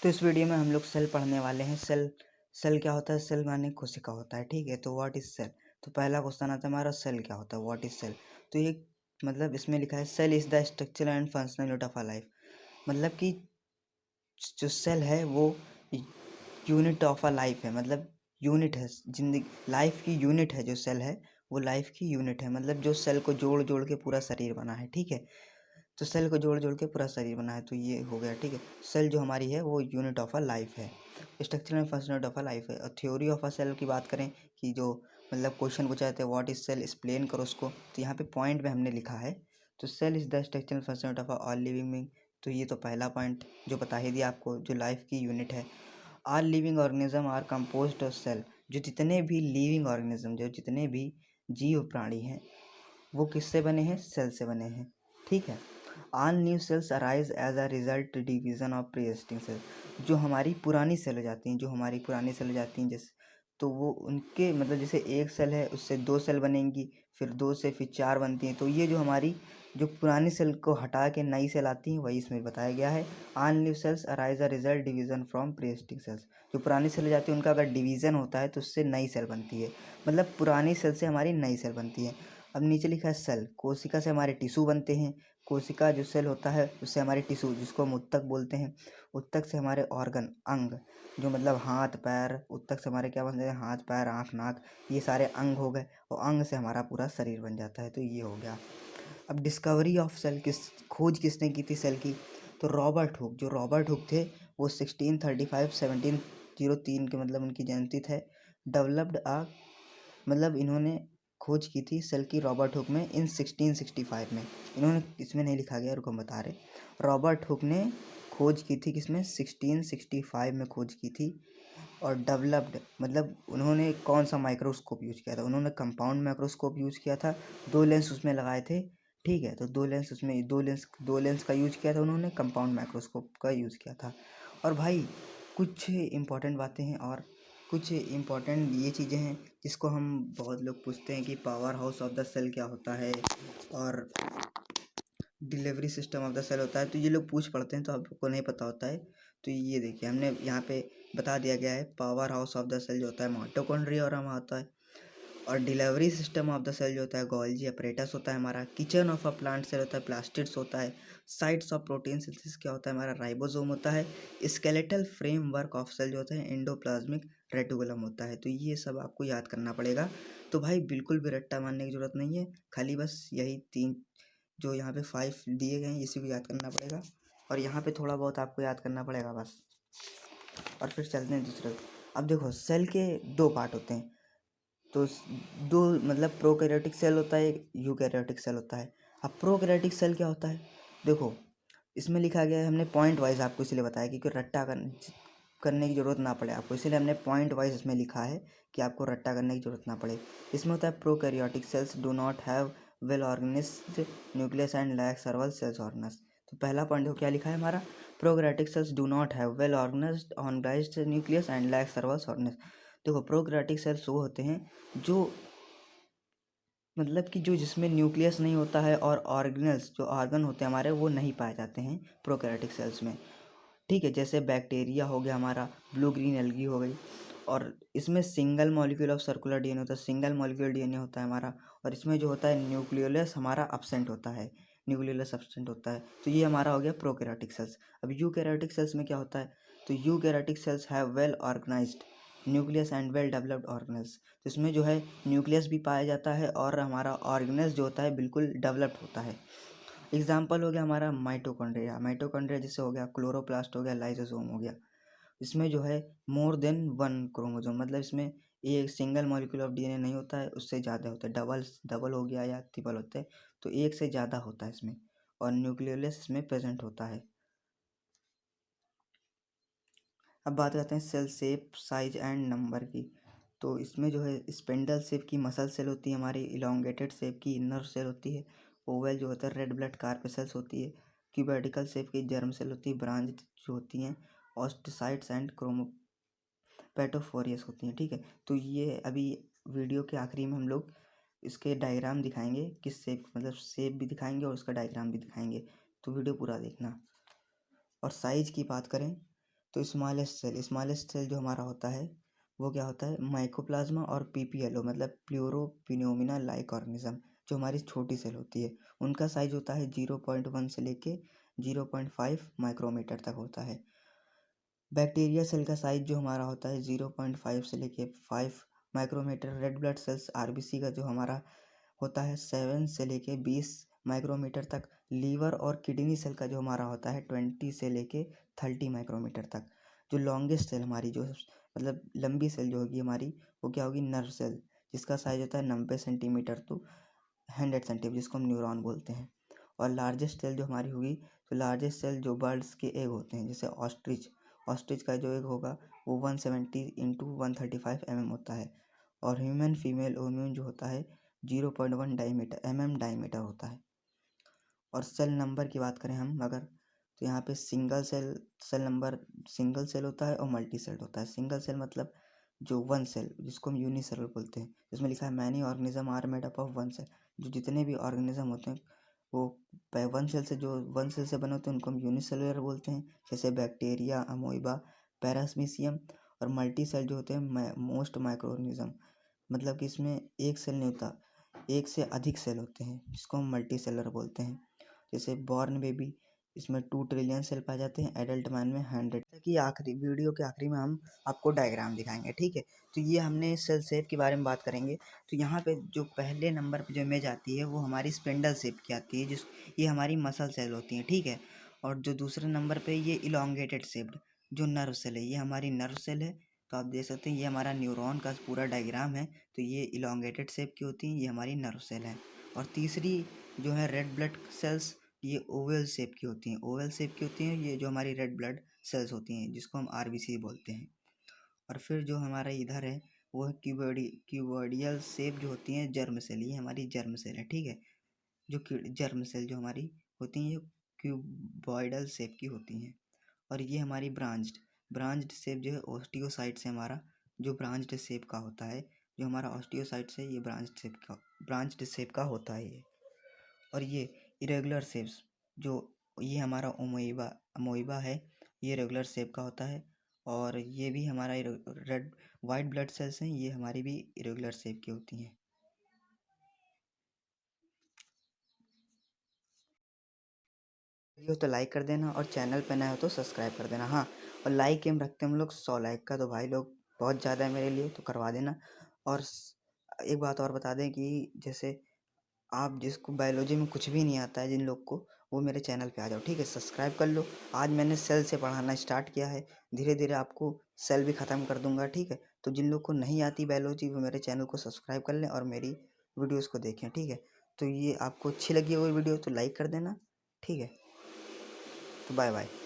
तो इस वीडियो में हम लोग सेल पढ़ने वाले हैं। सेल सेल क्या होता है? सेल माने कोशिका होता है। ठीक है, तो व्हाट इज सेल? तो पहला क्वेश्चन आता है हमारा, सेल क्या होता है, व्हाट इज सेल। तो ये मतलब इसमें लिखा है cell is the structure and functional unit of a life. मतलब कि जो सेल है वो यूनिट ऑफ अ लाइफ है, मतलब यूनिट है जिंदगी, लाइफ की यूनिट है। जो सेल है वो लाइफ की यूनिट है, मतलब जो सेल को जोड़ जोड़ के पूरा शरीर बना है। ठीक है, तो सेल को जोड़ जोड़ के पूरा शरीर बना है, तो ये हो गया। ठीक है, सेल जो हमारी है वो यूनिट ऑफ अ लाइफ है, structure and function of a life है। और थ्योरी ऑफ अ सेल की बात करें कि जो मतलब क्वेश्चन पूछा जाता है व्हाट इज सेल, एक्सप्लेन करो उसको, तो यहाँ पे पॉइंट में हमने लिखा है। तो cell is the structure and function of all living being. तो ये तो पहला पॉइंट जो बता ही दिया आपको, जो लाइफ की यूनिट है। All living organism are composed of cell. जो जितने भी लिविंग ऑर्गेनिज्म, जो जितने भी जीव प्राणी हैं वो किससे बने हैं? सेल से बने हैं। ठीक है, all new cells arise as a result division of pre existing cell. जो हमारी पुरानी सेल हो जाती हैं, जो हमारी पुरानी सेल हो जाती हैं, जैसे तो वो उनके मतलब जैसे एक सेल है उससे दो सेल बनेंगी, फिर दो से फिर चार बनती हैं। तो ये जो हमारी जो पुरानी सेल को हटा के नई सेल आती हैं वही इसमें बताया गया है। All new cells arise a result division from pre existing cells. जो पुरानी सेल हो जाती है उनका अगर डिवीजन होता है तो उससे नई सेल बनती है, मतलब पुरानी सेल से हमारी नई सेल बनती है। अब नीचे लिखा है सेल, कोशिका से हमारे टिश्यू बनते हैं। कोशिका जो सेल होता है उससे हमारे टिश्यू, जिसको हम उत्तक बोलते हैं। उत्तक से हमारे ऑर्गन, अंग, जो मतलब हाथ पैर, उत्तक से हमारे क्या बनते हैं? हाथ पैर आँख नाक, ये सारे अंग हो गए, और अंग से हमारा पूरा शरीर बन जाता है। तो ये हो गया। अब डिस्कवरी ऑफ सेल, खोज किसने की थी सेल की? तो रॉबर्ट हुक। जो रॉबर्ट हुक थे वो 1635 1703 के मतलब उनकी जयंती है। डेवलप्ड आ, मतलब इन्होंने खोज की थी सेल की रॉबर्ट हुक में इन 1665 में। इन्होंने, इसमें नहीं लिखा गया, रुको हम बता रहे। रॉबर्ट हुक ने खोज की थी किसमें? 1665 में खोज की थी। और डेवलप्ड मतलब उन्होंने कौन सा माइक्रोस्कोप यूज किया था? उन्होंने कंपाउंड माइक्रोस्कोप यूज किया था। दो लेंस उसमें लगाए थे। ठीक है, तो दो लेंस का यूज किया था उन्होंने, कंपाउंड माइक्रोस्कोप का यूज किया था। और भाई कुछ इम्पोर्टेंट बातें हैं, और कुछ इम्पोर्टेंट ये चीज़ें हैं जिसको हम बहुत लोग पूछते हैं कि power house of the cell क्या होता है, और delivery system of the cell होता है। तो ये लोग पूछ पढ़ते हैं तो आपको नहीं पता होता है। तो ये देखिए हमने यहाँ पे बता दिया गया है, power house of the cell जो होता है माइटोकॉन्ड्रिया और हमारा होता है। और delivery system of the cell जो होता है गोल्जी अपरेटस होता है हमारा। Kitchen of a plant cell होता है प्लास्टिड्स होता है। साइट्स ऑफ प्रोटीन सिंथेसिस क्या होता है? हमारा राइबोसोम होता है। स्केलेटल फ्रेमवर्क ऑफ सेल जो होता है एंडोप्लाज्मिक रेटिकुलम होता है। तो ये सब आपको याद करना पड़ेगा। तो भाई बिल्कुल भी रट्टा मारने की जरूरत नहीं है, खाली बस यही तीन जो यहाँ पे 5 दिए गए हैं इसी को याद करना पड़ेगा, और यहाँ पे थोड़ा बहुत आपको याद करना पड़ेगा बस। और फिर चलते हैं दूसरे। अब देखो सेल के दो पार्ट होते हैं, तो दो मतलब प्रोकैरियोटिक सेल होता है, एक यूकैरियोटिक सेल होता है। अब प्रोकैरियोटिक सेल क्या होता है? देखो इसमें लिखा गया है, हमने पॉइंट वाइज आपको इसलिए बताया क्योंकि रट्टा करने की ज़रूरत ना पड़े आपको, इसलिए हमने पॉइंट वाइज इसमें लिखा है कि आपको रट्टा करने की ज़रूरत ना पड़े। इसमें होता है prokaryotic cells do not have well organised nucleus and lack several cells organs. तो पहला पॉइंट देखो क्या लिखा है हमारा, prokaryotic cells do not have well organised nucleus and lack several organs. देखो प्रोकैरियोटिक सेल्स वो होते हैं जो मतलब कि जो जिसमें न्यूक्लियस नहीं होता है, और ऑर्गेनल्स जो ऑर्गन होते हैं हमारे वो नहीं पाए जाते हैं प्रोकैरियोटिक सेल्स में। ठीक है, जैसे बैक्टीरिया हो गया हमारा, ब्लू ग्रीन एल्गी हो गई। और इसमें single molecule of circular DNA होता है, सिंगल मॉलिक्यूल डीएनए होता है हमारा। और इसमें जो होता है न्यूक्लियोलस हमारा एब्सेंट होता है, न्यूक्लियोलस एब्सेंट होता है। तो ये हमारा हो गया प्रोकैरियोटिक सेल्स। अब यूकैरियोटिक सेल्स में क्या होता है? तो eukaryotic cells have well organised nucleus and well developed organelles. तो इसमें जो है न्यूक्लियस भी पाया जाता है, और हमारा ऑर्गेनल्स जो होता है बिल्कुल डेवलप्ड होता है। एग्जाम्पल हो गया हमारा माइटोकॉन्ड्रिया। माइटोकॉन्ड्रिया जैसे हो गया क्लोरोप्लास्ट हो गया, लाइसोसोम हो गया। इसमें जो है मोर देन वन क्रोमोसोम, मतलब इसमें एक सिंगल मॉलिक्यूल ऑफ डीएनए नहीं होता है, उससे ज़्यादा होता है, डबल डबल हो गया या ट्रिपल होता है। तो एक से ज़्यादा होता है इसमें, और न्यूक्लियोलस इसमें प्रेजेंट होता है। अब बात करते हैं cell shape size and number की। तो इसमें जो है स्पेंडल शेप की मसल सेल होती है हमारी, इलोंगेटेड शेप की इनर सेल होती है, ओवल जो होता है रेड ब्लड कार्पेसल्स होती है, क्यूबेटिकल शेप की जर्म सेल होती है, ब्रांच जो होती हैं ऑस्टोसाइट्स एंड क्रोमोपेटोफोरियस होती हैं। ठीक है, तो ये अभी वीडियो के आखिरी में हम लोग इसके डायग्राम दिखाएंगे, किस शेप मतलब शेप भी दिखाएंगे और उसका डायग्राम भी दिखाएंगे, तो वीडियो पूरा देखना। और साइज की बात करें तो स्मॉलेस्ट सेल जो हमारा होता है वो क्या होता है, माइकोप्लाज्मा और पीपीएलओ मतलब प्लूरोपिनोमिना लाइक ऑर्गेनिज्म, जो हमारी छोटी सेल होती है उनका साइज होता है 0.1 से लेके 0.5 माइक्रोमीटर तक होता है। बैक्टीरिया सेल का साइज जो हमारा होता है 0.5 से लेके 5 micrometre. Red blood cells RBC का जो हमारा होता है 7 से लेके 20 माइक्रोमीटर तक। लीवर और किडनी सेल का जो हमारा होता है 20 से लेके 30 माइक्रोमीटर तक। जो लॉन्गेस्ट सेल हमारी जो मतलब लंबी सेल जो होगी हमारी वो क्या होगी, नर्व सेल, जिसका साइज होता है 90 सेंटीमीटर टू 100 सेंटीमीटर, जिसको हम न्यूरॉन बोलते हैं। और लार्जेस्ट सेल जो हमारी होगी, तो लार्जेस्ट सेल जो बर्ड्स के एग होते हैं, जैसे ऑस्ट्रिच का जो एग होगा वो 170 इंटू 135 होता है। और ह्यूमन फीमेल ओम्यून जो होता है 0.1 डायमीटर होता है। और सेल नंबर की बात करें हम अगर, तो यहाँ पे सिंगल सेल होता है और मल्टी सेल होता है। सिंगल सेल मतलब जो वन सेल, जिसको हम यूनिसेलुलर बोलते हैं, जिसमें लिखा है many organism are made up of one cell. जो जितने भी ऑर्गेनिज्म होते हैं वो वन सेल से बने होते हैं, उनको हम यूनिसेलुलर बोलते हैं, जैसे बैक्टीरिया, अमोइबा, पैरामीशियम। और मल्टी सेल जो होते हैं मोस्ट माइक्रो ऑर्गेनिज्म, मतलब कि इसमें एक सेल नहीं होता, एक से अधिक सेल होते हैं, जिसको हम मल्टी सेलर बोलते हैं। जैसे बॉर्न बेबी, इसमें 2 ट्रिलियन सेल पाए जाते हैं, एडल्ट मैन में 100। कि आखिरी वीडियो के आखिरी में हम आपको डायग्राम दिखाएंगे, ठीक है। तो ये हमने सेल शेप के बारे में बात करेंगे। तो यहाँ पे जो पहले नंबर पे जो इमेज आती है वो हमारी स्पिंडल शेप की आती है, ये हमारी मसल सेल होती हैं, ठीक है। और जो दूसरे नंबर पे ये इलोंगेटेड शेप्ड जो नर्व सेल है, ये हमारी नर्व सेल है। तो आप देख सकते हैं ये हमारा न्यूरॉन का पूरा डायग्राम है। तो ये इलोंगेटेड शेप की होती हैं, ये हमारी नर्व सेल है। और तीसरी जो है रेड ब्लड सेल्स, ये ओवल शेप की होती हैं, ये जो हमारी रेड ब्लड सेल्स होती हैं, जिसको हम आरबीसी बोलते हैं। और फिर जो हमारा इधर है वो है क्यूबॉइडियल शेप जो होती है जर्म सेल, ये हमारी जर्म सेल है, ठीक है। जो जर्म सेल जो हमारी होती हैं ये क्यूबॉइडल शेप की होती हैं। और ये हमारी ब्रांच्ड शेप जो है ऑस्टियोसाइट से हमारा जो ब्रांच्ड शेप का होता है, जो हमारा ऑस्टियोसाइट से ये ब्रांच्ड शेप का होता है ये। और ये इरेगुलर शेप्स जो ये हमारा अमोइबा है, ये रेगुलर शेप का होता है। और ये भी हमारा रेड वाइट ब्लड सेल्स हैं, ये हमारी भी इरेगुलर शेप की होती हैं। वीडियो तो लाइक कर देना और चैनल पे नया हो तो सब्सक्राइब कर देना। हाँ, और लाइक एम रखते हैं हम लोग 100 लाइक का, तो भाई लोग बहुत ज़्यादा है मेरे लिए, तो करवा देना। और एक बात और बता दें कि जैसे आप जिसको बायोलॉजी में कुछ भी नहीं आता है, जिन लोग को, वो मेरे चैनल पे आ जाओ, ठीक है, सब्सक्राइब कर लो। आज मैंने सेल से पढ़ाना स्टार्ट किया है, धीरे धीरे आपको सेल भी ख़त्म कर दूंगा, ठीक है। तो जिन लोग को नहीं आती बायोलॉजी वो मेरे चैनल को सब्सक्राइब कर लें और मेरी वीडियोस को देखें, ठीक है। तो ये आपको अच्छी लगी हुई वीडियो तो लाइक कर देना, ठीक है। तो बाय बाय।